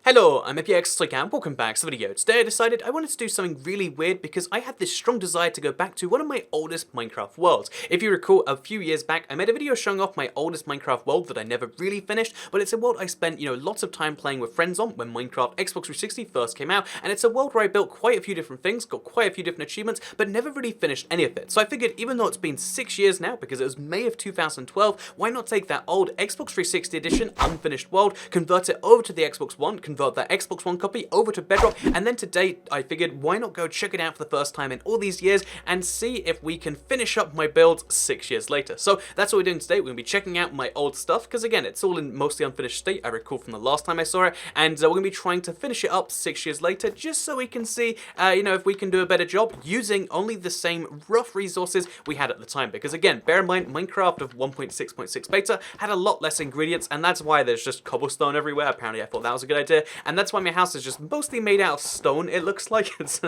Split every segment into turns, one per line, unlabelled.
Hello, I'm EpiX and welcome back to the video. Today I decided I wanted to do something really weird because I had this strong desire to go back to one of my oldest Minecraft worlds. If you recall, a few years back I made a video showing off my oldest Minecraft world that I never really finished, but it's a world I spent, lots of time playing with friends on when Minecraft Xbox 360 first came out, and it's a world where I built quite a few different things, got quite a few different achievements, but never really finished any of it. So I figured even though it's been 6 years now, because it was May of 2012, why not take that old Xbox 360 edition unfinished world, convert it over to the Xbox One, convert that Xbox One copy over to Bedrock, and then today I figured why not go check it out for the first time in all these years and see if we can finish up my build 6 years later. So that's what we're doing today. We're going to be checking out my old stuff because again it's all in mostly unfinished state, I recall from the last time I saw it, and we're going to be trying to finish it up 6 years later just so we can see if we can do a better job using only the same rough resources we had at the time, because again, bear in mind Minecraft of 1.6.6 beta had a lot less ingredients, and that's why there's just cobblestone everywhere. Apparently I thought that was a good idea, and that's why my house is just mostly made out of stone, it looks like. It's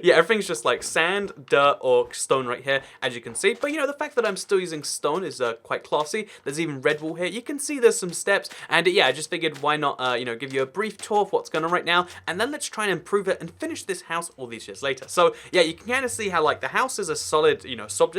yeah, everything's just like sand, dirt, or stone right here, as you can see. But the fact that I'm still using stone is quite classy. There's even red wool here. You can see there's some steps, and yeah, I just figured why not, give you a brief tour of what's going on right now, and then let's try and improve it and finish this house all these years later. So yeah, you can kind of see how like the house is a solid,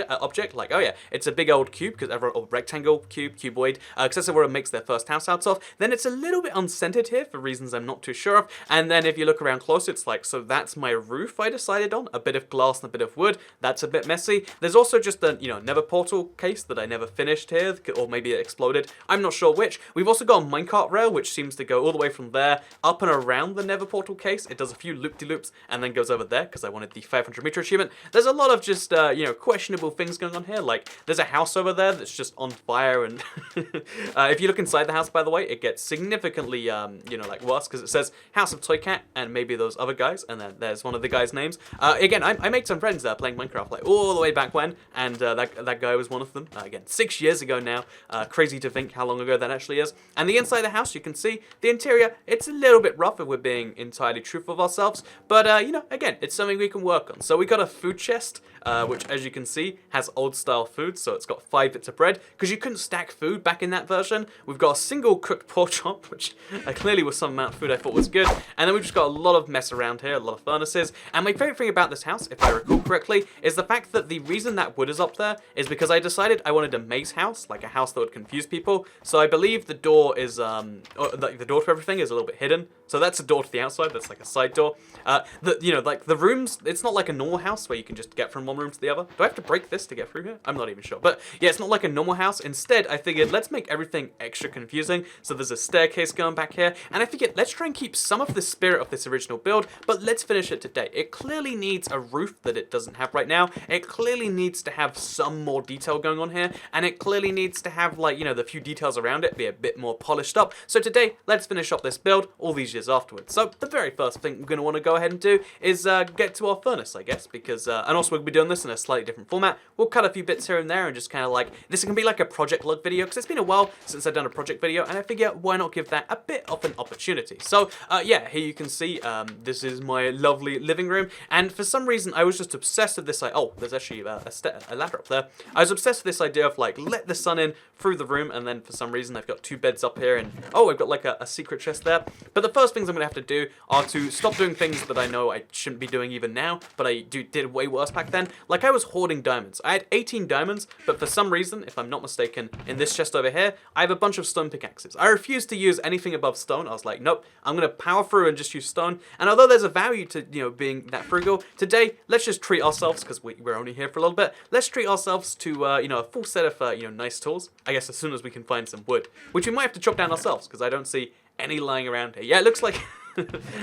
object. Like, oh yeah, it's a big old cube, because everyone, or rectangle, cube, cuboid, because that's what everyone makes their first house out of. Then it's a little bit uncentered here for reasons I'm not too sure of. And then if you look around close, it's like, so that's my roof I decided on, a bit of glass and a bit of wood. That's a bit messy. There's also just a, nether portal case that I never finished here, or maybe it exploded. I'm not sure which. We've also got a minecart rail, which seems to go all the way from there up and around the nether portal case. It does a few loop-de-loops and then goes over there because I wanted the 500 meter achievement. There's a lot of just, questionable things going on here. Like, there's a house over there that's just on fire, and if you look inside the house, by the way, it gets significantly, worse, because it says House of Toy Cat and maybe those other guys, and then there's one of the guys' names. Again, I made some friends playing Minecraft like all the way back when, and that guy was one of them. Again, 6 years ago now. Crazy to think how long ago that actually is. And the inside of the house, you can see the interior. It's a little bit rough if we're being entirely truthful with ourselves, but again, it's something we can work on. So we got a food chest, which, as you can see, has old style food. So it's got 5 bits of bread because you couldn't stack food back in that version. We've got a single cooked pork chop, which clearly was some amount of food I thought was good. And then we've just got a lot of mess around here, a lot of furnaces. And my favorite thing about this house, if I recall correctly, is the fact that the reason that wood is up there is because I decided I wanted a maze house, like a house that would confuse people. So I believe the door is, the door to everything is a little bit hidden. So that's a door to the outside, that's like a side door. The rooms, it's not like a normal house where you can just get from one room to the other. Do I have to break this to get through here? I'm not even sure. But yeah, it's not like a normal house. Instead, I figured let's make everything extra confusing. So there's a staircase going back here. And I figured let's try and keep some of the spirit of this original build, but let's finish it today. It clearly needs a roof that it doesn't have right now. It clearly needs to have some more detail going on here. And it clearly needs to have, like, the few details around it be a bit more polished up. So today, let's finish up this build all these years afterwards. So the very first thing we're going to want to go ahead and do is get to our furnace, I guess, because, and also we'll be doing this in a slightly different format. We'll cut a few bits here and there and just kind of like, this can be like a project log video, because it's been a while since I've done a project video, and I figure why not give that a bit of an opportunity. So yeah, here you can see this is my lovely living room, and for some reason I was just obsessed with this. Oh, there's actually a ladder up there. I was obsessed with this idea of like, let the sun in through the room, and then for some reason I've got 2 beds up here, and oh, I've got like a secret chest there. But the first things I'm gonna have to do are to stop doing things that I know I shouldn't be doing even now, but I did way worse back then. Like, I was hoarding diamonds. I had 18 diamonds, but for some reason, if I'm not mistaken, in this chest over here, I have a bunch of stone pickaxes. I refused to use anything above stone. I was like, nope, I'm gonna power through and just use stone. And although there's a value to, being that frugal, today, let's just treat ourselves, because we're only here for a little bit, let's treat ourselves to, a full set of, nice tools. I guess as soon as we can find some wood, which we might have to chop down ourselves, because I don't see any lying around here. Yeah, it looks like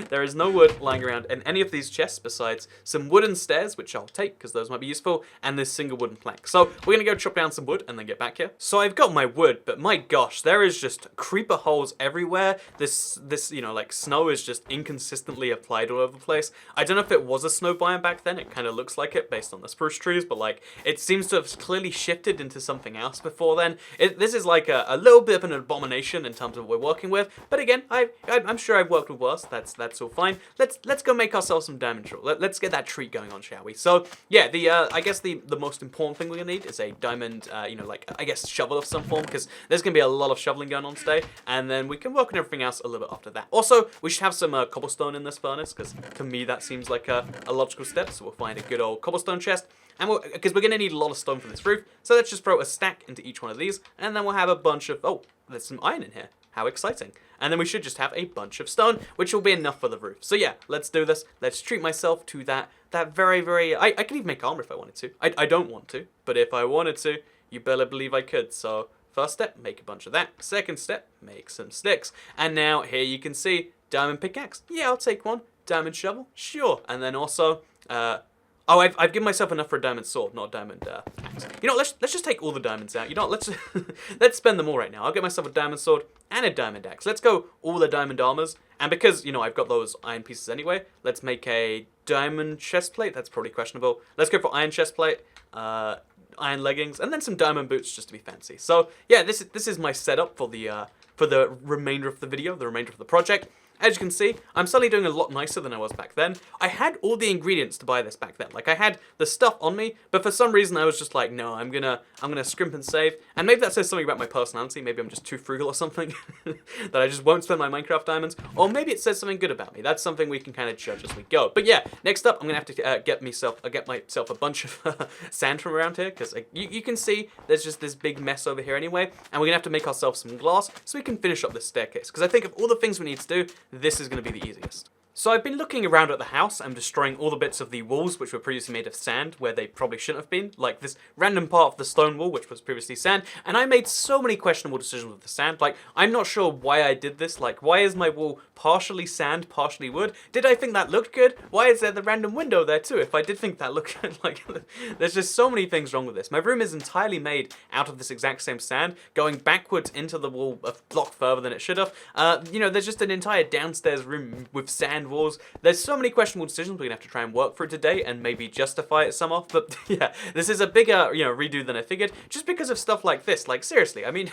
there is no wood lying around in any of these chests besides some wooden stairs, which I'll take because those might be useful, and this single wooden plank. So we're gonna go chop down some wood and then get back here. So I've got my wood, but my gosh, there is just creeper holes everywhere. This like snow is just inconsistently applied all over the place. I don't know if it was a snow biome back then. It kind of looks like it based on the spruce trees, but like it seems to have clearly shifted into something else before then. This is like a little bit of an abomination in terms of what we're working with. But again, I'm sure I've worked with worse. glass. That's all fine. Let's go make ourselves some diamond drill. Let's get that treat going on, shall we? So yeah, I guess the most important thing we're gonna need is a diamond, like I guess shovel of some form, because there's gonna be a lot of shoveling going on today, and then we can work on everything else a little bit after that. Also, we should have some cobblestone in this furnace, because to me that seems like a logical step. So we'll find a good old cobblestone chest. And because we're going to need a lot of stone for this roof, so let's just throw a stack into each one of these, and then we'll have a bunch of, oh, there's some iron in here. How exciting. And then we should just have a bunch of stone, which will be enough for the roof. So yeah, let's do this. Let's treat myself to that very, I could even make armor if I wanted to. I don't want to, but if I wanted to, you better believe I could. So first step, make a bunch of that. Second step, make some sticks. And now here you can see diamond pickaxe. Yeah, I'll take one. Diamond shovel, sure. And then also, oh, I've given myself enough for a diamond sword, not a diamond axe. You know, let's just take all the diamonds out. You know, let's spend them all right now. I'll get myself a diamond sword and a diamond axe. Let's go all the diamond armors. And because, you know, I've got those iron pieces anyway, let's make a diamond chest plate. That's probably questionable. Let's go for iron chest plate, iron leggings, and then some diamond boots just to be fancy. So yeah, this is my setup for the remainder of the video, the remainder of the project. As you can see, I'm suddenly doing a lot nicer than I was back then. I had all the ingredients to buy this back then. Like, I had the stuff on me, but for some reason I was just like, no, I'm gonna scrimp and save. And maybe that says something about my personality. Maybe I'm just too frugal or something, that I just won't spend my Minecraft diamonds. Or maybe it says something good about me. That's something we can kind of judge as we go. But yeah, next up, I'm gonna have to get myself a bunch of sand from around here, because you can see there's just this big mess over here anyway, and we're gonna have to make ourselves some glass so we can finish up this staircase. Because I think of all the things we need to do, this is going to be the easiest. So I've been looking around at the house and destroying all the bits of the walls which were previously made of sand where they probably shouldn't have been, like this random part of the stone wall which was previously sand, and I made so many questionable decisions with the sand. Like, I'm not sure why I did this. Like, why is my wall partially sand, partially wood? Did I think that looked good? Why is there the random window there too if I did think that looked good? Like, there's just so many things wrong with this. My room is entirely made out of this exact same sand, going backwards into the wall a block further than it should have. You know, there's just an entire downstairs room with sand walls. There's so many questionable decisions we're gonna have to try and work through today and maybe justify it some off. But yeah, this is a bigger, you know, redo than I figured, just because of stuff like this. Like, seriously, I mean,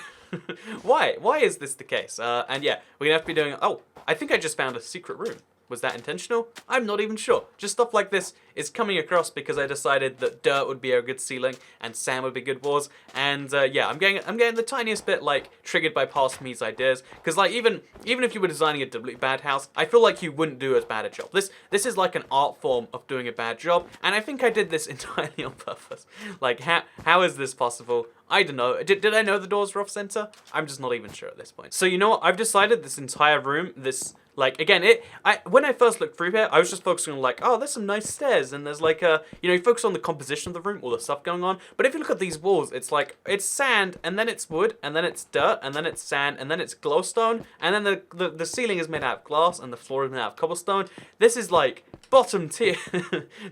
why is this the case? And yeah, we're gonna have to be doing, oh, I think I just found a secret room. Was that intentional? I'm not even sure. Just stuff like this is coming across because I decided that dirt would be a good ceiling and sand would be good walls. And yeah, I'm getting the tiniest bit like triggered by past me's ideas. Because like even if you were designing a doubly bad house, I feel like you wouldn't do as bad a job. This is like an art form of doing a bad job, and I think I did this entirely on purpose. Like how is this possible? I don't know. Did I know the doors were off center? I'm just not even sure at this point. So you know what? I've decided this entire room, like, again, when I first looked through here, I was just focusing on like, oh, there's some nice stairs, and there's like you know, you focus on the composition of the room, all the stuff going on, but if you look at these walls, it's like, it's sand, and then it's wood, and then it's dirt, and then it's sand, and then it's glowstone, and then the ceiling is made out of glass, and the floor is made out of cobblestone. This is like bottom tier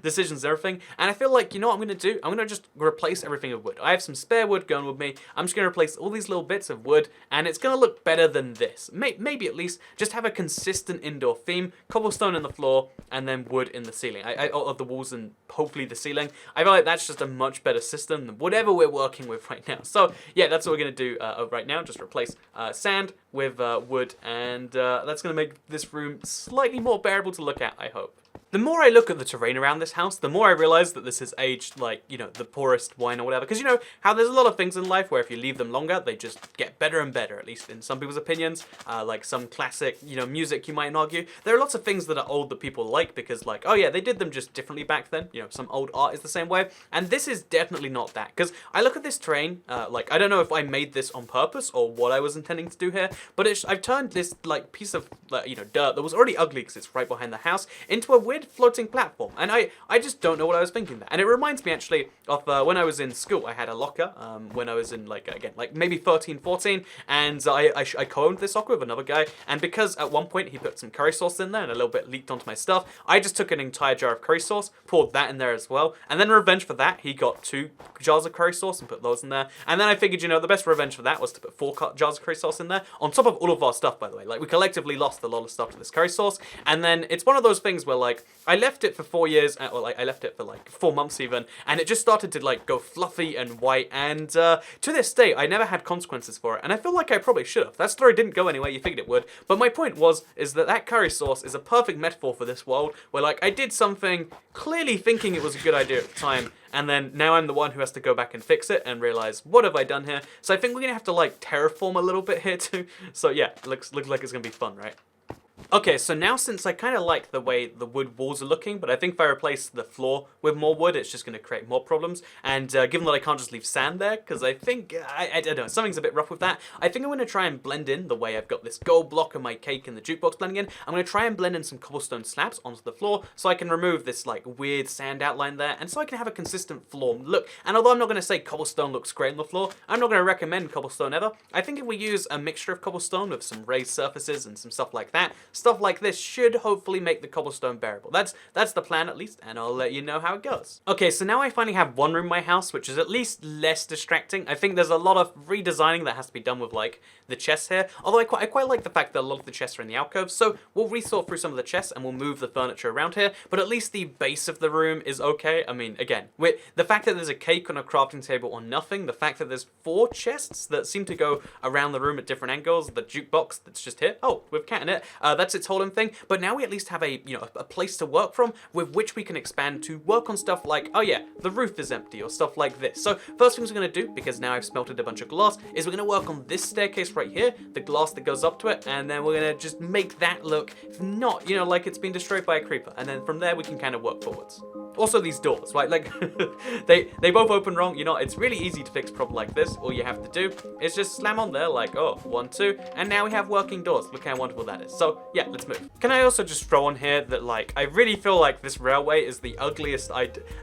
decisions and everything, and I feel like, you know what I'm gonna do? I'm gonna just replace everything with wood. I have some spare wood going with me. I'm just gonna replace all these little bits of wood, and it's gonna look better than this. Maybe at least just have a consistent indoor theme, cobblestone in the floor, and then wood in the ceiling, of the walls and hopefully the ceiling. I feel like that's just a much better system than whatever we're working with right now. So yeah, that's what we're gonna do right now. Just replace sand with wood, and that's gonna make this room slightly more bearable to look at, I hope. The more I look at the terrain around this house, the more I realize that this has aged like, you know, the poorest wine or whatever. Because you know how there's a lot of things in life where if you leave them longer, they just get better and better, at least in some people's opinions. Like some classic, you know, music you might argue. There are lots of things that are old that people like because like, oh yeah, they did them just differently back then. You know, some old art is the same way. And this is definitely not that. Because I look at this terrain, like, I don't know if I made this on purpose or what I was intending to do here, but I've turned this like piece of, you know, dirt that was already ugly because it's right behind the house into a weird floating platform, and I just don't know what I was thinking there. And it reminds me actually of when I was in school. I had a locker when I was in like, again, like maybe 13, 14, and I co-owned this locker with another guy, and because at one point he put some curry sauce in there and a little bit leaked onto my stuff, I just took an entire jar of curry sauce, poured that in there as well, and then revenge for that, he got 2 jars of curry sauce and put those in there, and then I figured, you know, the best revenge for that was to put 4 jars of curry sauce in there, on top of all of our stuff, by the way. Like, we collectively lost a lot of stuff to this curry sauce, and then it's one of those things where like, I left it for 4 years, or like I left it for like 4 months even, and it just started to like go fluffy and white, and to this day, I never had consequences for it, and I feel like I probably should have. That story didn't go anywhere, you figured it would, but my point is that curry sauce is a perfect metaphor for this world, where like I did something clearly thinking it was a good idea at the time, and then now I'm the one who has to go back and fix it and realize, what have I done here? So I think we're gonna have to like terraform a little bit here too. So yeah, looks like it's gonna be fun, right? Okay, so now since I kind of like the way the wood walls are looking, but I think if I replace the floor with more wood, it's just going to create more problems. And given that I can't just leave sand there, because I think, I don't know, something's a bit rough with that, I think I'm going to try and blend in the way I've got this gold block of my cake and the jukebox blending in. I'm going to try and blend in some cobblestone slabs onto the floor so I can remove this like weird sand outline there, and so I can have a consistent floor look. And although I'm not going to say cobblestone looks great on the floor, I'm not going to recommend cobblestone ever. I think if we use a mixture of cobblestone with some raised surfaces and some stuff like that, stuff like this should hopefully make the cobblestone bearable. That's the plan at least, and I'll let you know how it goes. Okay, so now I finally have one room in my house, which is at least less distracting. I think there's a lot of redesigning that has to be done with like the chests here, although I quite like the fact that a lot of the chests are in the alcoves, so we'll resort through some of the chests and we'll move the furniture around here, but at least the base of the room is okay. I mean, again, with the fact that there's a cake on a crafting table or nothing, the fact that there's 4 chests that seem to go around the room at different angles, the jukebox that's just here, oh, with cat in it, that's its whole thing, but now we at least have a place to work from with which we can expand to work on stuff like, oh yeah, the roof is empty or stuff like this. So first things we're going to do, because now I've smelted a bunch of glass, is we're going to work on this staircase right here, the glass that goes up to it, and then we're going to just make that look not, like it's been destroyed by a creeper, and then from there we can kind of work forwards. Also these doors, right, like they both open wrong, it's really easy to fix a problem like this. All you have to do is just slam on there like, oh, 1, 2, and now we have working doors. Look how wonderful that is. So yeah, let's move. Can I also just throw on here that like, I really feel like this railway is the ugliest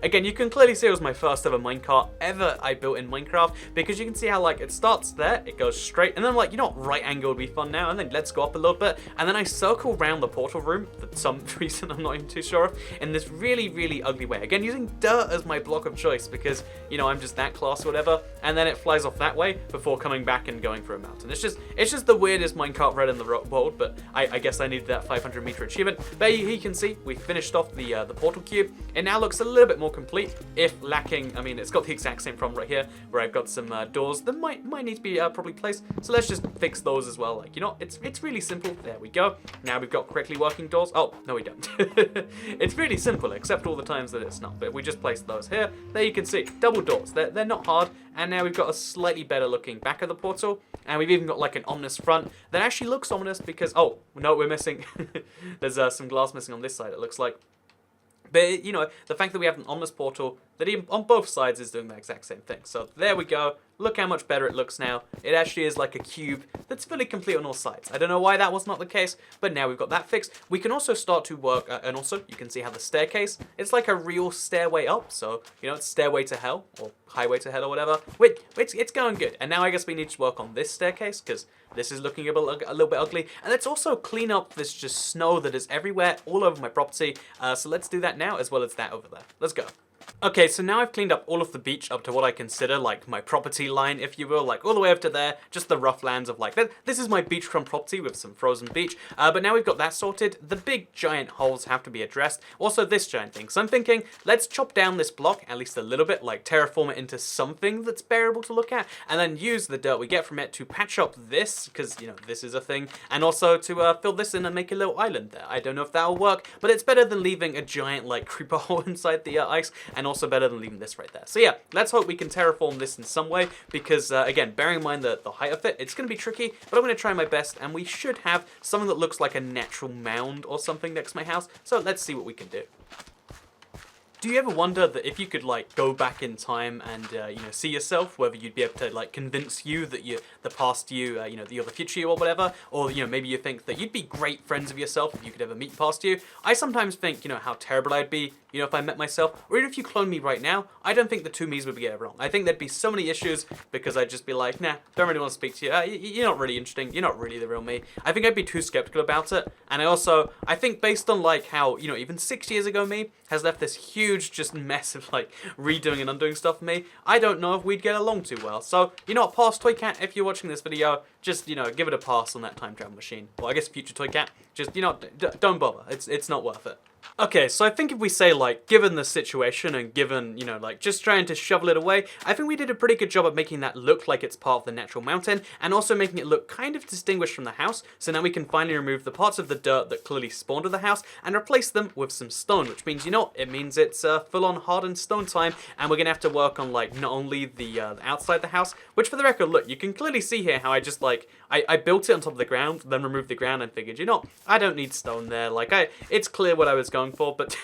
again, you can clearly see it was my first ever minecart ever I built in Minecraft, because you can see how like it starts there, it goes straight, and then like, right angle would be fun now, and then let's go up a little bit, and then I circle around the portal room for some reason I'm not even too sure of, in this really, really ugly way. Again, using dirt as my block of choice because, I'm just that class or whatever, and then it flies off that way before coming back and going for a mountain. It's just the weirdest minecart red in the world, but I guess I needed that 500-meter achievement. But here you can see we finished off the portal cube. It now looks a little bit more complete, if lacking, it's got the exact same problem right here, where I've got some doors that might need to be probably placed, so let's just fix those as well. Like, it's really simple. There we go. Now we've got correctly working doors. Oh, no we don't. It's really simple, except all the times that it's not. But we just placed those here. There you can see, double doors. They're not hard. And now we've got a slightly better looking back of the portal. And we've even got like an ominous front that actually looks ominous because, oh, no, we're missing. There's some glass missing on this side, it looks like. But, the fact that we have an ominous portal that even on both sides is doing the exact same thing. So there we go. Look how much better it looks now. It actually is like a cube that's fully complete on all sides. I don't know why that was not the case, but now we've got that fixed. We can also start to work, and also you can see how the staircase, it's like a real stairway up. So, it's stairway to hell, or highway to hell or whatever. It's going good. And now I guess we need to work on this staircase, because this is looking a little bit ugly. And let's also clean up this just snow that is everywhere, all over my property. So let's do that now, as well as that over there. Let's go. Okay, so now I've cleaned up all of the beach up to what I consider like my property line, if you will, like all the way up to there, just the rough lands of like, this is my beachfront property with some frozen beach, but now we've got that sorted. The big giant holes have to be addressed, also this giant thing, so I'm thinking, let's chop down this block, at least a little bit, like terraform it into something that's bearable to look at, and then use the dirt we get from it to patch up this, because, this is a thing, and also to fill this in and make a little island there. I don't know if that'll work, but it's better than leaving a giant like creeper hole inside the ice, and also better than leaving this right there. So yeah, let's hope we can terraform this in some way, because again, bearing in mind the height of it, it's going to be tricky, but I'm going to try my best, and we should have something that looks like a natural mound or something next to my house, so let's see what we can do. Do you ever wonder that if you could like go back in time and see yourself, whether you'd be able to like convince you that the past you, you're the future you or whatever, or maybe you think that you'd be great friends of yourself if you could ever meet past you? I sometimes think how terrible I'd be, if I met myself, or even if you clone me right now. I don't think the two me's would get it wrong. I think there'd be so many issues because I'd just be like, nah, don't really want to speak to you. You're not really interesting. You're not really the real me. I think I'd be too skeptical about it, and I think based on like how even 6 years ago me has left this huge just mess of like redoing and undoing stuff for me, I don't know if we'd get along too well. So, past Toy Cat, if you're watching this video, just, give it a pass on that time travel machine. Well, I guess future Toy Cat, just, don't bother. It's not worth it. Okay, so I think if we say, like, given the situation and given, you know, like, just trying to shovel it away, I think we did a pretty good job at making that look like it's part of the natural mountain, and also making it look kind of distinguished from the house, so now we can finally remove the parts of the dirt that clearly spawned with the house, and replace them with some stone, which means, you know, it means it's full-on hardened stone time, and we're gonna have to work on, like, not only the outside the house, which for the record, look, you can clearly see here how I just, like, I built it on top of the ground, then removed the ground, and figured, you know, I don't need stone there, like, it's clear what I was going for, but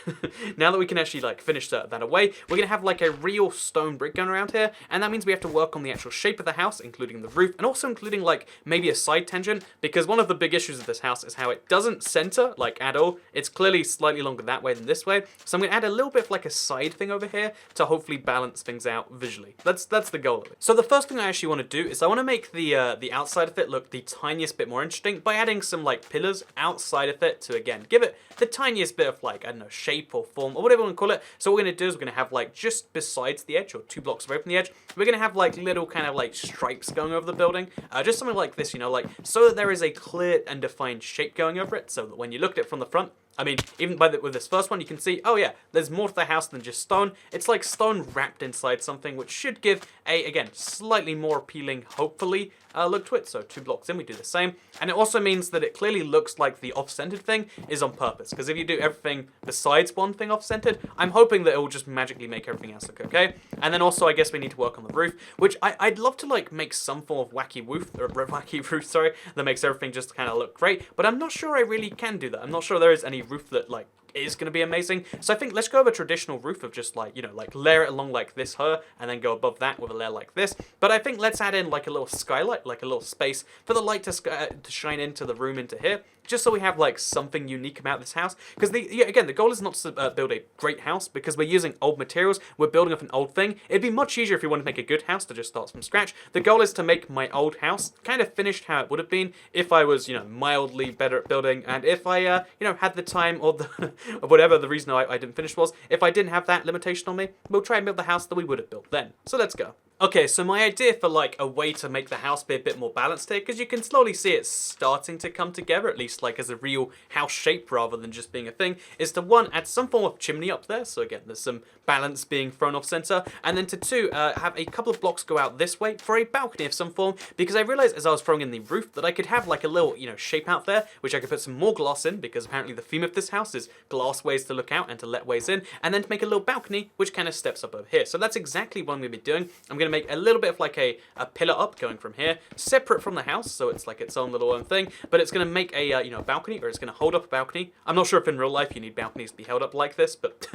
now that we can actually like finish that away, we're gonna have like a real stone brick going around here, and that means we have to work on the actual shape of the house, including the roof, and also including like maybe a side tangent, because one of the big issues of this house is how it doesn't center like at all. It's clearly slightly longer that way than this way, so I'm gonna add a little bit of like a side thing over here to hopefully balance things out visually. That's the goal of it. So the first thing I actually want to do is I want to make the outside of it look the tiniest bit more interesting by adding some like pillars outside of it to again give it the tiniest bit of like, I don't know, shape or form or whatever you want to call it. So what we're going to do is we're going to have like just besides the edge or 2 blocks away from the edge, we're going to have like little kind of like stripes going over the building. Just something like this, you know, like so that there is a clear and defined shape going over it, so that when you look at it from the front, I mean, even with this first one, you can see, oh yeah, there's more to the house than just stone. It's like stone wrapped inside something, which should give a, again, slightly more appealing, hopefully, look to it. So 2 blocks in, we do the same. And it also means that it clearly looks like the off-centered thing is on purpose. Because if you do everything besides one thing off-centered, I'm hoping that it will just magically make everything else look okay. And then also, I guess we need to work on the roof, which I'd love to like make some form of wacky roof, that makes everything just kind of look great. But I'm not sure I really can do that. I'm not sure there is any roof that like is going to be amazing. So I think let's go with a traditional roof of just like, you know, like layer it along like this here, and then go above that with a layer like this. But I think let's add in like a little skylight, like a little space for the light to shine into the room into here, just so we have like something unique about this house. Because again, the goal is not to build a great house, because we're using old materials, we're building up an old thing. It'd be much easier if you want to make a good house to just start from scratch. The goal is to make my old house kind of finished how it would have been if I was, you know, mildly better at building, and if I, you know, had the time or the or whatever the reason I didn't finish was. If I didn't have that limitation on me, we'll try and build the house that we would have built then. So let's go. Okay, so my idea for like a way to make the house be a bit more balanced here, because you can slowly see it starting to come together, at least like as a real house shape rather than just being a thing, is to 1, add some form of chimney up there, so again, there's some balance being thrown off center, and then to 2, have a couple of blocks go out this way for a balcony of some form, because I realized as I was throwing in the roof that I could have like a little, you know, shape out there, which I could put some more glass in, because apparently the theme of this house is glass ways to look out and to let ways in, and then to make a little balcony, which kind of steps up over here. So that's exactly what I'm going to be doing. I'm going to make a little bit of like a pillar up going from here, separate from the house, so it's like its own little thing, but it's going to make a you know, balcony, or it's going to hold up a balcony. I'm not sure if in real life you need balconies to be held up like this, but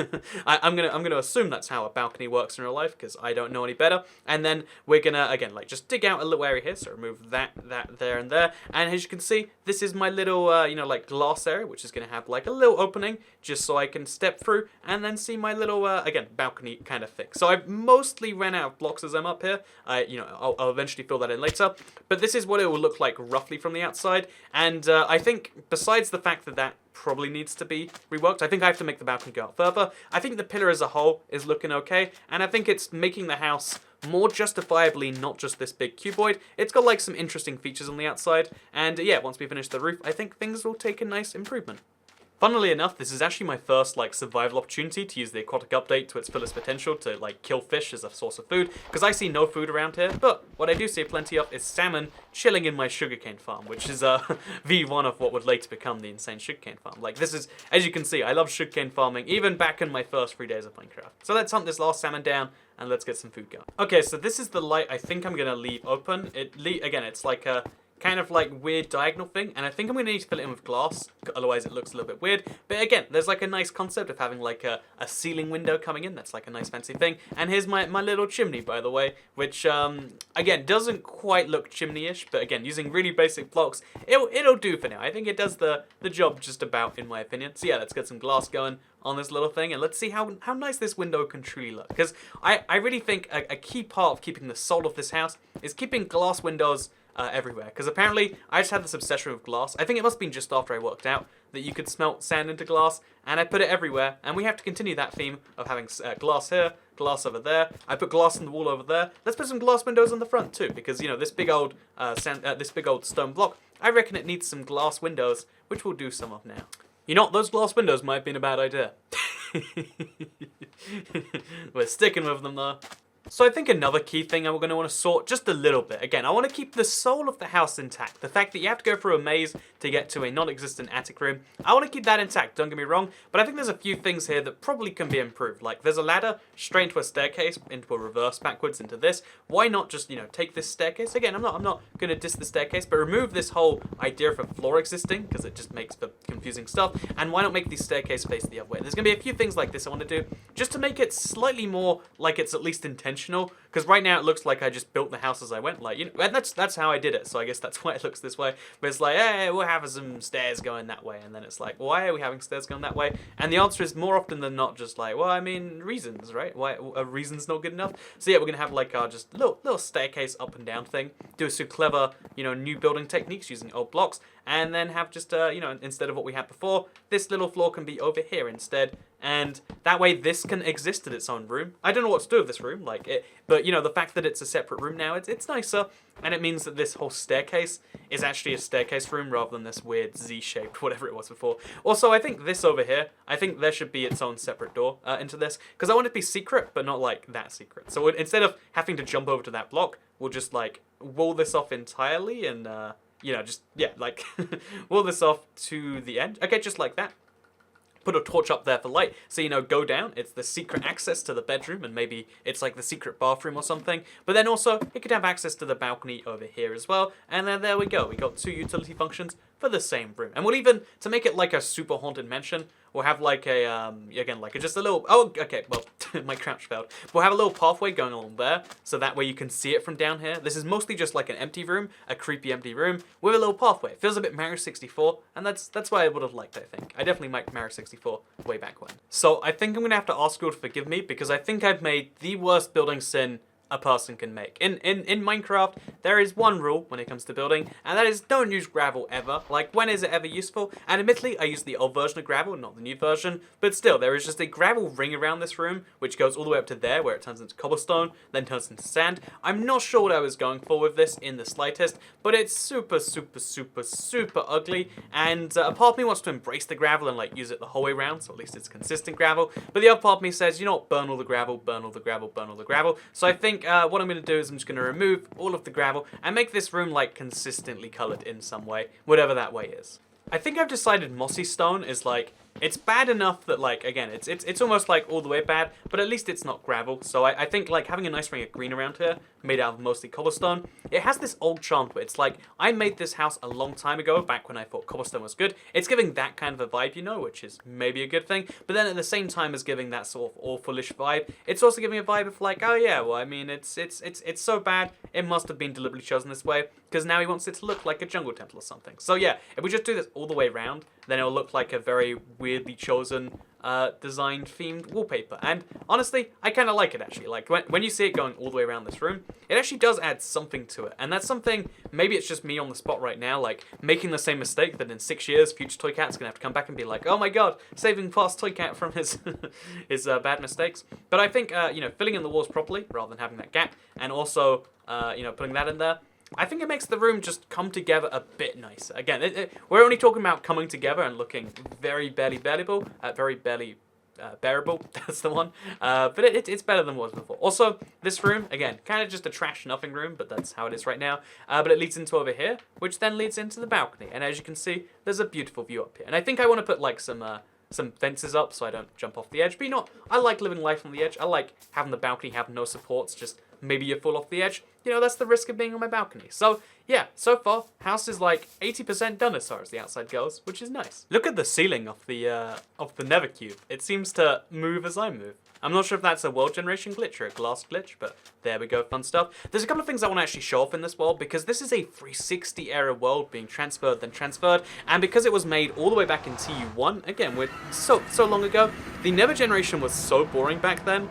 I'm gonna assume that's how a balcony works in real life, because I don't know any better. And then we're gonna again like just dig out a little area here, so remove that there and there, and as you can see, this is my little you know, like glass area, which is gonna have like a little opening just so I can step through and then see my little again balcony kind of thing. So I've mostly ran out of blocks as I'm up here. You know, I'll eventually fill that in later, but this is what it will look like roughly from the outside. And I think besides the fact that probably needs to be reworked, I think I have to make the balcony go out further. I think the pillar as a whole is looking okay, and I think it's making the house more justifiably not just this big cuboid. It's got like some interesting features on the outside, and yeah, once we finish the roof, I think things will take a nice improvement. Funnily enough, this is actually my first like survival opportunity to use the aquatic update to its fullest potential to like kill fish as a source of food, because I see no food around here, but what I do see plenty of is salmon chilling in my sugarcane farm, which is V1 of what would later become the insane sugarcane farm. Like this is, as you can see, I love sugarcane farming even back in my first 3 days of Minecraft. So let's hunt this last salmon down and let's get some food going. Okay, so this is the light I think I'm gonna leave open. Again, it's like a kind of like weird diagonal thing, and I think I'm going to need to fill it in with glass, otherwise it looks a little bit weird. But again, there's like a nice concept of having like a ceiling window coming in. That's like a nice fancy thing. And here's my little chimney, by the way, which again doesn't quite look chimney-ish, but again, using really basic blocks, it'll do for now. I think it does the job just about, in my opinion. So yeah, let's get some glass going on this little thing, and let's see how nice this window can truly look. Because I really think a key part of keeping the soul of this house is keeping glass windows everywhere, because apparently I just had this obsession with glass. I think it must have been just after I worked out that you could smelt sand into glass, and I put it everywhere, and we have to continue that theme of having glass here, glass over there. I put glass on the wall over there. Let's put some glass windows on the front too, because you know this big old stone block, I reckon it needs some glass windows, which we'll do some of now. You know what, those glass windows might have been a bad idea. We're sticking with them though. So I think another key thing we're going to want to sort just a little bit. Again, I want to keep the soul of the house intact. The fact that you have to go through a maze to get to a non-existent attic room, I want to keep that intact, don't get me wrong. But I think there's a few things here that probably can be improved. Like, there's a ladder straight into a staircase, into a reverse backwards into this. Why not just, you know, take this staircase? Again, I'm not going to diss the staircase, but remove this whole idea of a floor existing, because it just makes for confusing stuff. And why not make the staircase face the other way? There's going to be a few things like this I want to do, just to make it slightly more like it's at least intentional. Because right now it looks like I just built the house as I went, like, you know, and that's how I did it. So I guess that's why it looks this way. But it's like, hey, we'll have some stairs going that way, and then it's like, why are we having stairs going that way? And the answer is more often than not just like, well, I mean, reasons, right? Why are reasons not good enough? So yeah, we're gonna have like our just little staircase up and down thing. Do some clever, you know, new building techniques using old blocks, and then have just you know, instead of what we had before, this little floor can be over here instead. And that way this can exist in its own room. I don't know what to do with this room, like it, but you know, the fact that it's a separate room now, it's nicer, and it means that this whole staircase is actually a staircase room rather than this weird Z-shaped whatever it was before. Also, I think this over here, I think there should be its own separate door into this, because I want it to be secret, but not like that secret. So instead of having to jump over to that block, we'll just like wall this off entirely and you know, just, yeah, like wall this off to the end. Okay, just like that. Put a torch up there for light, so, you know, go down, it's the secret access to the bedroom, and maybe it's like the secret bathroom or something, but then also it could have access to the balcony over here as well, and then there we go, we got two utility functions for the same room. And we'll even, to make it like a super haunted mansion, we'll have like a, again, like just a little, oh, okay, well, my crouch failed. We'll have a little pathway going along there, so that way you can see it from down here. This is mostly just like an empty room, a creepy empty room, with a little pathway. It feels a bit Mario 64, and that's what I would have liked, I think. I definitely liked Mario 64 way back when. So I think I'm going to have to ask you to forgive me, because I think I've made the worst building sin a person can make. In Minecraft, there is one rule when it comes to building, and that is don't use gravel ever. Like, when is it ever useful? And admittedly, I use the old version of gravel, not the new version, but still, there is just a gravel ring around this room, which goes all the way up to there, where it turns into cobblestone, then turns into sand. I'm not sure what I was going for with this in the slightest, but it's super, super, super, super ugly, and a part of me wants to embrace the gravel and, like, use it the whole way around, so at least it's consistent gravel, but the other part of me says, you know what, burn all the gravel, burn all the gravel, burn all the gravel. So I think what I'm going to do is I'm just going to remove all of the gravel and make this room like consistently colored in some way, whatever that way is. I think I've decided mossy stone is like, it's bad enough that, like, again, it's almost like all the way bad, but at least it's not gravel. So I think like having a nice ring of green around here, made out of mostly cobblestone, it has this old charm to it. It's like, I made this house a long time ago, back when I thought cobblestone was good. It's giving that kind of a vibe, you know, which is maybe a good thing, but then at the same time as giving that sort of awfulish vibe, it's also giving a vibe of like, oh yeah, well, I mean, it's so bad, it must have been deliberately chosen this way, because now he wants it to look like a jungle temple or something. So yeah, if we just do this all the way around, then it'll look like a very weirdly chosen, designed themed wallpaper. And honestly, I kind of like it actually. Like when you see it going all the way around this room, it actually does add something to it. And that's something, maybe it's just me on the spot right now, like making the same mistake that in 6 years, future Toy Cat's gonna have to come back and be like, oh my god, saving past Toy Cat from his his bad mistakes. But I think, you know, filling in the walls properly rather than having that gap, and also, you know, putting that in there, I think it makes the room just come together a bit nicer. Again, we're only talking about coming together and looking very barely bearable, bearable, that's the one. But it's better than it was before. Also, this room, again, kind of just a trash nothing room, but that's how it is right now. But it leads into over here, which then leads into the balcony. And as you can see, there's a beautiful view up here. And I think I want to put like some fences up so I don't jump off the edge. But you know, I like living life on the edge. I like having the balcony have no supports, just maybe you fall off the edge. You know, that's the risk of being on my balcony. So, yeah, so far, house is like 80% done as far as the outside goes, which is nice. Look at the ceiling of the Nether cube. It seems to move as I move. I'm not sure if that's a world generation glitch or a glass glitch, but there we go, fun stuff. There's a couple of things I want to actually show off in this world, because this is a 360 era world being transferred, and because it was made all the way back in TU1, again, we're so long ago, the Nether generation was so boring back then.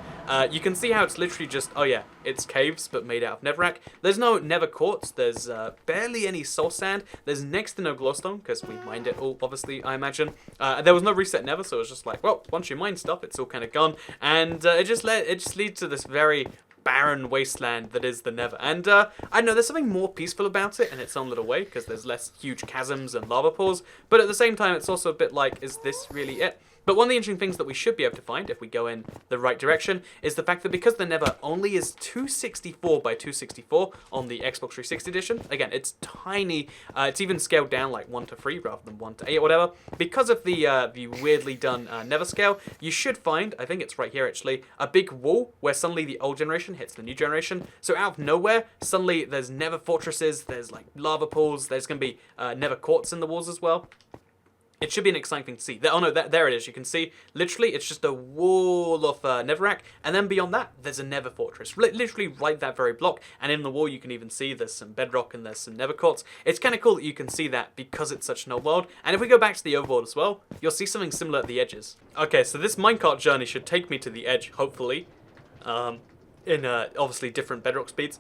You can see how it's literally just, oh yeah, it's caves, but made out of netherrack. There's no nether quartz, there's barely any soul sand, there's next to no glowstone, because we mined it all, obviously, I imagine. There was no reset nether, so it was just like, well, once you mine stuff, it's all kind of gone, and it just leads to this very barren wasteland that is the Nether. And I know there's something more peaceful about it in its own little way, because there's less huge chasms and lava pools, but at the same time it's also a bit like, is this really it? But one of the interesting things that we should be able to find, if we go in the right direction, is the fact that because the Nether only is 264 by 264 on the Xbox 360 edition, again, it's tiny, it's even scaled down like 1 to 3 rather than 1 to 8 or whatever. Because of the weirdly done Nether scale, you should find, I think it's right here actually, a big wall where suddenly the old generation hits the new generation. So out of nowhere, suddenly there's Nether fortresses, there's like lava pools, there's going to be Nether courts in the walls as well. It should be an exciting thing to see. Oh no, there it is. You can see, literally, it's just a wall of netherrack, and then beyond that, there's a nether fortress. Literally right that very block, and in the wall you can even see there's some bedrock and there's some nether courts. It's kind of cool that you can see that because it's such an old world. And if we go back to the overworld as well, you'll see something similar at the edges. Okay, so this minecart journey should take me to the edge, hopefully, in obviously different bedrock speeds.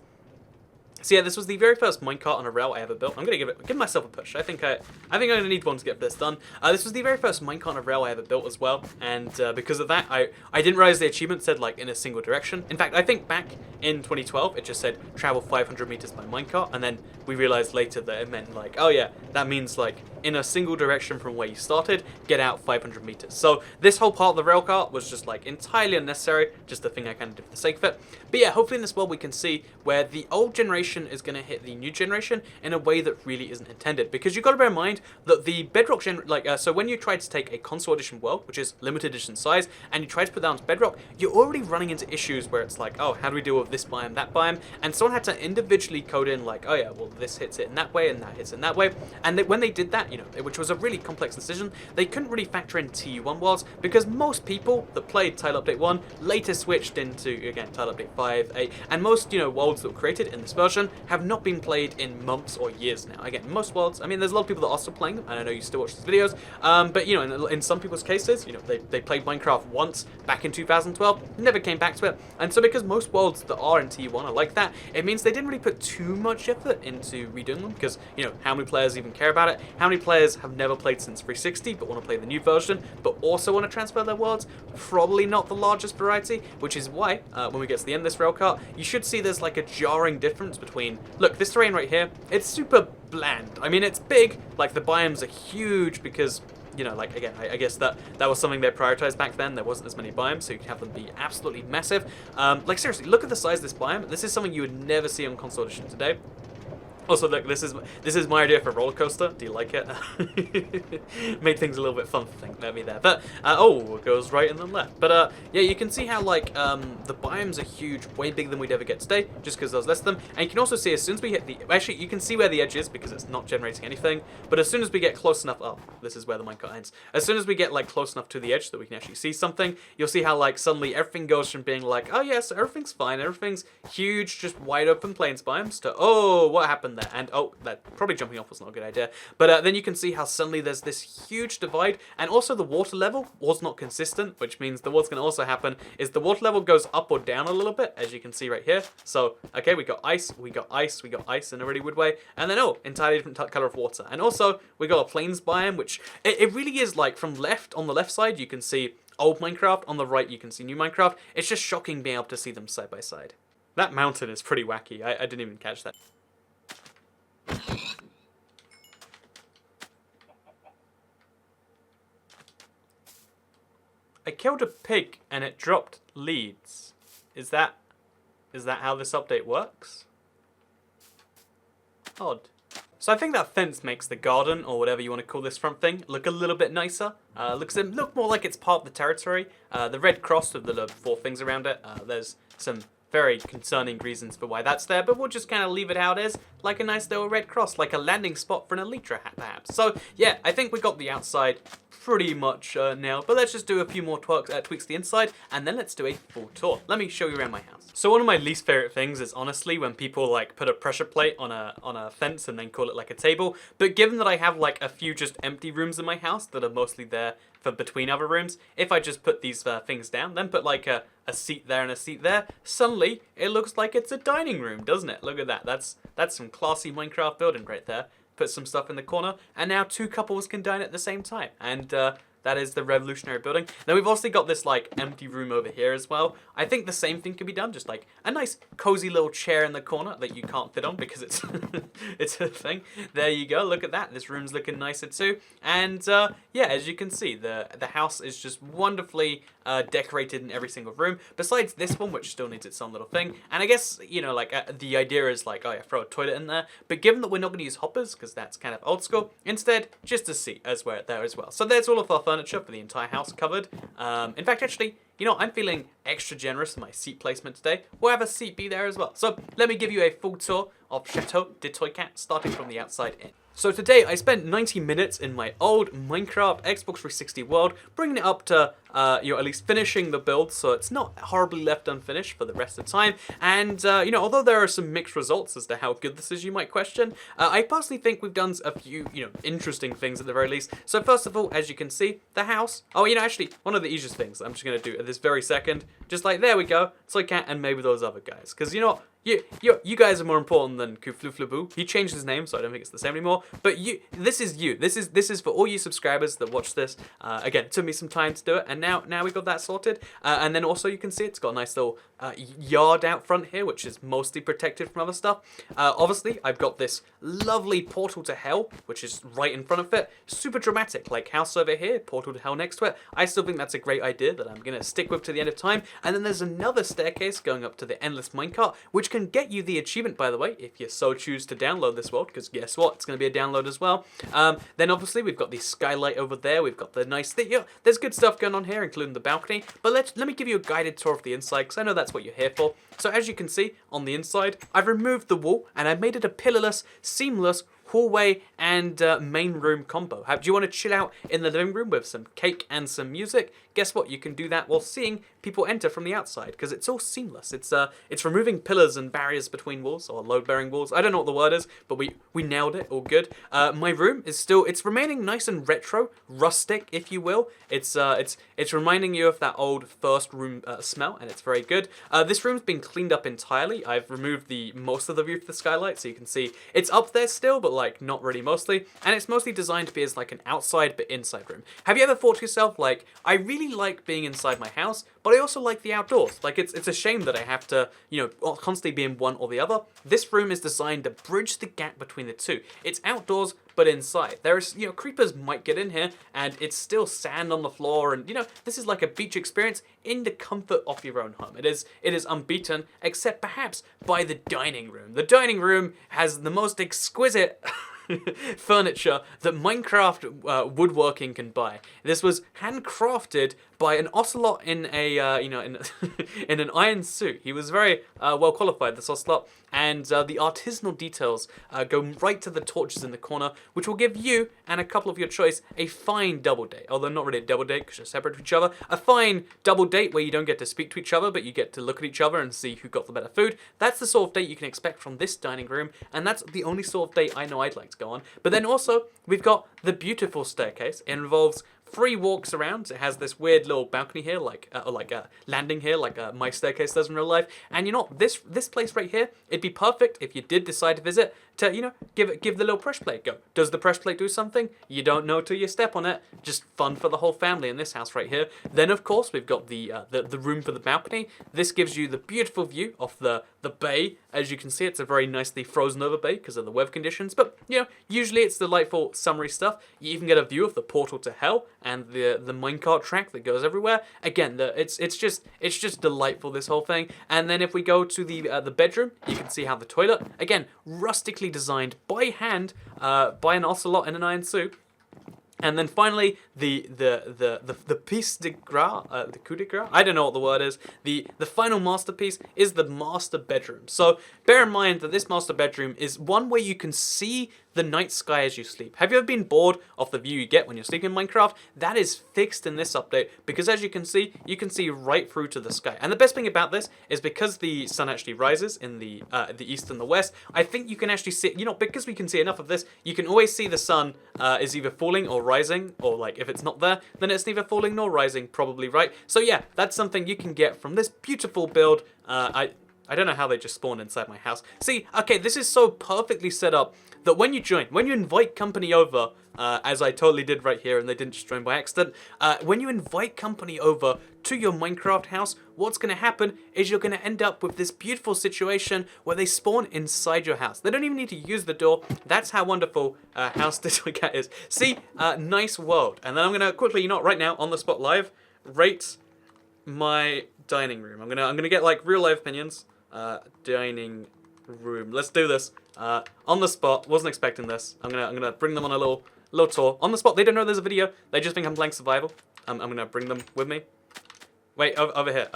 So yeah, this was the very first minecart on a rail I ever built. I'm gonna give myself a push. I think I'm gonna need one to get this done. This was the very first minecart on a rail I ever built as well, and because of that, I didn't realize the achievement said like in a single direction. In fact, I think back in 2012 it just said travel 500 meters by minecart, and then we realized later that it meant like, oh yeah, that means like in a single direction from where you started, get out 500 meters. So this whole part of the rail cart was just like entirely unnecessary, just a thing I kind of did for the sake of it. But yeah, hopefully in this world we can see where the old generation is going to hit the new generation in a way that really isn't intended, because you've got to bear in mind that the bedrock so when you try to take a console edition world, which is limited edition size, and you try to put that onto bedrock, you're already running into issues where it's like, oh, how do we deal with this biome, that biome, and someone had to individually code in like, oh yeah, well this hits it in that way and that hits it in that way, and when they did that, you know, which was a really complex decision, they couldn't really factor in TU1 worlds, because most people that played Tile Update 1 later switched into, again, Tile Update 5, 8, and most, you know, worlds that were created in this version have not been played in months or years now. Again, most worlds, I mean, there's a lot of people that are still playing them, and I know you still watch these videos, but, you know, in some people's cases, you know, they played Minecraft once back in 2012, never came back to it, and so because most worlds that are in T1 are like that, it means they didn't really put too much effort into redoing them, because, you know, how many players even care about it? How many players have never played since 360 but want to play the new version, but also want to transfer their worlds? Probably not the largest variety, which is why, when we get to the end of this railcart, you should see there's like a jarring difference between, look, this terrain right here, it's super bland. I mean, it's big, like the biomes are huge because, you know, like, again, I guess that was something they prioritized back then. There wasn't as many biomes, so you could have them be absolutely massive. Like, seriously, look at the size of this biome. This is something you would never see on console edition today. Also, look, this is my idea for a roller coaster. Do you like it? Made things a little bit fun for me there. But oh, it goes right and then left. But yeah, you can see how like the biomes are huge, way bigger than we'd ever get today, just because there's less of them. And you can also see as soon as we hit the, actually you can see where the edge is because it's not generating anything. But as soon as we get close enough, oh, this is where the minecart ends. As soon as we get like close enough to the edge that we can actually see something, you'll see how like suddenly everything goes from being like, oh yes, everything's fine, everything's huge, just wide open plains biomes, to oh, what happened there? And oh, that probably jumping off was not a good idea. But then you can see how suddenly there's this huge divide, and also the water level was not consistent, which means that what's going to also happen is the water level goes up or down a little bit, as you can see right here. So, okay, we got ice, we got ice, we got ice in a really weird way, and then oh, entirely different color of water. And also, we got a plains biome, which it really is like from left, on the left side, you can see old Minecraft, on the right, you can see new Minecraft. It's just shocking being able to see them side by side. That mountain is pretty wacky. I didn't even catch that. I killed a pig and it dropped leads. Is that how this update works? Odd. So I think that fence makes the garden, or whatever you want to call this front thing, look a little bit nicer. Look more like it's part of the territory. The red cross with the 4 things around it, there's some very concerning reasons for why that's there, but we'll just kind of leave it how it is, like a nice little red cross, like a landing spot for an Elytra hat, perhaps. So yeah, I think we got the outside pretty much nailed, but let's just do a few more tweaks to the inside, and then let's do a full tour. Let me show you around my house. So one of my least favorite things is honestly when people like put a pressure plate on a fence and then call it like a table, but given that I have like a few just empty rooms in my house that are mostly there for between other rooms, if I just put these things down, then put like a seat there and a seat there, suddenly it looks like it's a dining room, doesn't it? Look at that. That's some classy Minecraft building right there. Put some stuff in the corner, and now 2 couples can dine at the same time. And That is the revolutionary building. Then we've also got this like empty room over here as well. I think the same thing could be done, just like a nice cozy little chair in the corner that you can't fit on because it's it's a thing. There you go. Look at that. This room's looking nicer too. And yeah, as you can see, the house is just wonderfully decorated in every single room. Besides this one, which still needs its own little thing. And I guess, you know, like the idea is like, oh yeah, throw a toilet in there. But given that we're not going to use hoppers because that's kind of old school, instead just a seat as well there as well. So there's all of our furniture for the entire house covered. In fact, actually, you know, I'm feeling extra generous in my seat placement today. We'll have a seat be there as well. So let me give you a full tour of Chateau de Toycat, starting from the outside in. So today I spent 90 minutes in my old Minecraft Xbox 360 world, bringing it up to, you know, at least finishing the build so it's not horribly left unfinished for the rest of the time. And, you know, although there are some mixed results as to how good this is, you might question, I personally think we've done a few, you know, interesting things at the very least. So first of all, as you can see, the house. Oh, you know, actually, one of the easiest things I'm just going to do at this very second, just like, there we go, Toycat and maybe those other guys. Because, you know what? You guys are more important than Kufluflabu. He changed his name, so I don't think it's the same anymore. But this is you. This is for all you subscribers that watch this. Again, it took me some time to do it, and now we got that sorted. And then also you can see it's got a nice little yard out front here, which is mostly protected from other stuff. Obviously, I've got this lovely portal to hell, which is right in front of it. Super dramatic, like house over here, portal to hell next to it. I still think that's a great idea that I'm gonna stick with to the end of time. And then there's another staircase going up to the endless minecart, which can get you the achievement, by the way, if you so choose to download this world, because guess what, it's going to be a download as well. Then obviously we've got the skylight over there, we've got the nice thing, you know, there's good stuff going on here, including the balcony, but let me give you a guided tour of the inside, because I know that's what you're here for. So as you can see, on the inside, I've removed the wall, and I've made it a pillarless, seamless, hallway and main room combo. Do you want to chill out in the living room with some cake and some music? Guess what? You can do that while seeing people enter from the outside because it's all seamless. It's removing pillars and barriers between walls or load-bearing walls. I don't know what the word is, but we nailed it. All good. My room is still remaining nice and retro, rustic, if you will. It's reminding you of that old first room smell, and it's very good. This room's been cleaned up entirely. I've removed most of the view of the skylight, so you can see it's up there still, but like not really mostly, and it's mostly designed to be as like an outside but inside room. Have you ever thought to yourself, like, I really like being inside my house, but I also like the outdoors? Like, it's a shame that I have to, you know, constantly be in one or the other. This room is designed to bridge the gap between the two. It's outdoors but inside. There's, you know, creepers might get in here and it's still sand on the floor, and you know, this is like a beach experience in the comfort of your own home. It is unbeaten, except perhaps by the dining room. The dining room has the most exquisite furniture that Minecraft woodworking can buy. This was handcrafted by an ocelot in a you know, in in an iron suit. He was very well qualified, this ocelot, and the artisanal details go right to the torches in the corner, which will give you and a couple of your choice a fine double date. Although not really a double date because you're separate to each other. A fine double date where you don't get to speak to each other, but you get to look at each other and see who got the better food. That's the sort of date you can expect from this dining room, and that's the only sort of date I know I'd like to go on. But then also, we've got the beautiful staircase. It involves 3 walks around. It has this weird little balcony here, like a landing here, like my staircase does in real life. And you know, this place right here, it'd be perfect if you did decide to visit to, you know, give the little press plate a go. Does the press plate do something? You don't know till you step on it. Just fun for the whole family in this house right here. Then of course we've got the room for the balcony. This gives you the beautiful view of the bay. As you can see, it's a very nicely frozen over bay because of the weather conditions. But you know, usually it's delightful summery stuff. You even get a view of the portal to hell and the minecart track that goes everywhere. Again, it's just delightful, this whole thing. And then if we go to the bedroom, you can see how the toilet, again, rustically designed by hand by an ocelot in an iron suit. And then finally, the piece de gras, the coup de grace, I don't know what the word is. The final masterpiece is the master bedroom. So bear in mind that this master bedroom is one where you can see the night sky as you sleep. Have you ever been bored of the view you get when you're sleeping in Minecraft? That is fixed in this update because as you can see right through to the sky. And the best thing about this is because the sun actually rises in the east and the west, I think you can actually see, you know, because we can see enough of this, you can always see the sun is either falling or rising, or like if it's not there, then it's neither falling nor rising, probably, right? So yeah, that's something you can get from this beautiful build. I don't know how they just spawned inside my house. See, okay, this is so perfectly set up that when you invite company over, as I totally did right here and they didn't just join by accident, when you invite company over to your Minecraft house, what's going to happen is you're going to end up with this beautiful situation where they spawn inside your house. They don't even need to use the door. That's how wonderful House the Toy Cat is. See, nice world. And then I'm going to quickly, right now, on the spot live, rate my dining room. I'm gonna get like real life opinions. Dining room. Let's do this. On the spot. Wasn't expecting this. I'm gonna bring them on a little tour. On the spot. They don't know there's a video. They just think I'm playing survival. I'm gonna bring them with me. Wait, over here.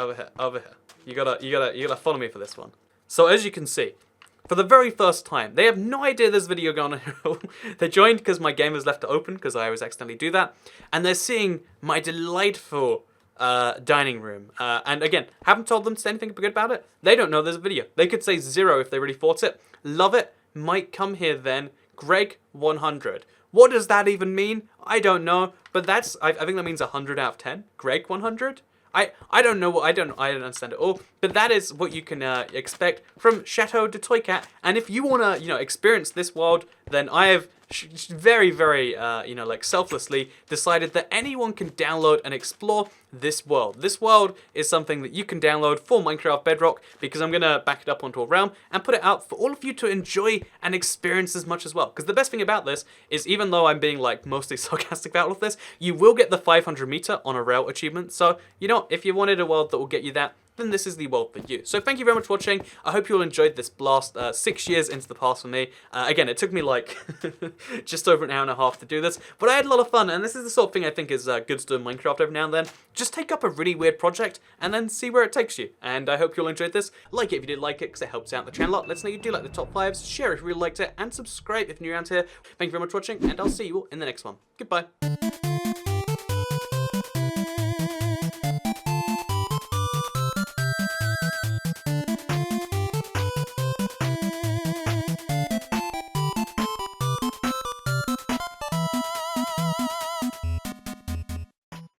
You gotta follow me for this one. So as you can see, for the very first time, they have no idea there's video going on. They joined because my game was left to open because I always accidentally do that, and they're seeing my delightful dining room. And again, haven't told them to say anything good about it. They don't know there's a video. They could say 0 if they really thought it. Love it. Might come here then. Greg 100. What does that even mean? I don't know. But that's, I think that means 100 out of 10. Greg 100? I don't know what, I don't understand it all, but that is what you can expect from Chateau de Toy Cat. And if you want to, experience this world, then I have very, very, like selflessly decided that anyone can download and explore this world. This world is something that you can download for Minecraft Bedrock because I'm going to back it up onto a realm and put it out for all of you to enjoy and experience as much as well. Because the best thing about this is, even though I'm being like mostly sarcastic about all of this, you will get the 500 meter on a rail achievement. So, if you wanted a world that will get you that, then this is the world for you. So thank you very much for watching. I hope you all enjoyed this blast 6 years into the past for me. Again, it took me like just over an hour and a half to do this, but I had a lot of fun, and this is the sort of thing I think is good to do in Minecraft every now and then. Just take up a really weird project and then see where it takes you. And I hope you all enjoyed this. Like it if you did like it, because it helps out the channel a lot. Let us know you do like the top 5s, share if you really liked it, and subscribe if you're new around here. Thank you very much for watching, and I'll see you all in the next one. Goodbye.